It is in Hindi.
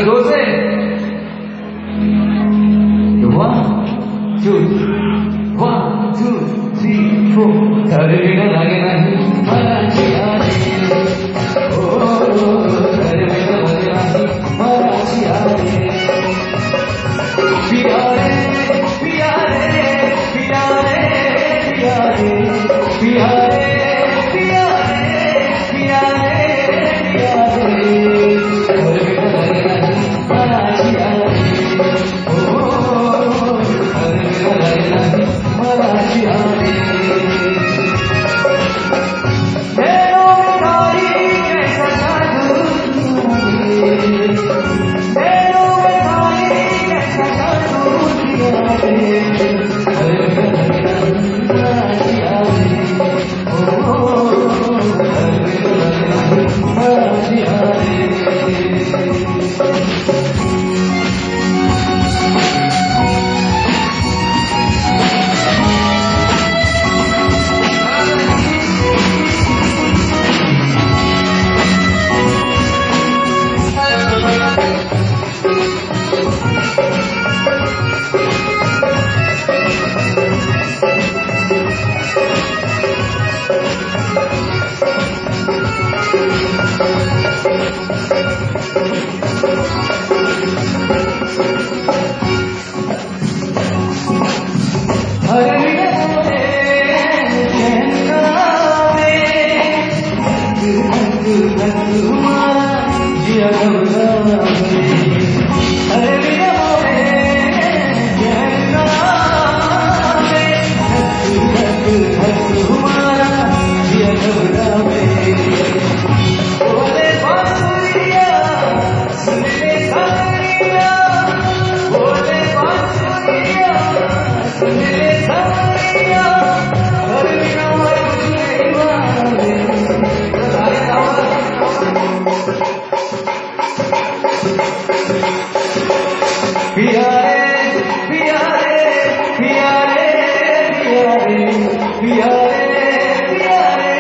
जोर से 1 2 1 2 3 4 धरे बिना लागे नाही मराठी आले ओ धरे बिना लागे नाही मराठी आले पिया रे पिया रे पिया रे पिया रे पिया रे पिया रे पिया रे पिया रे धरे बिना लागे नाही मराठी आले ओ धरे बिना लागे नाही मराठी आले पिया रे पिया रे पिया रे पिया रे पिया रे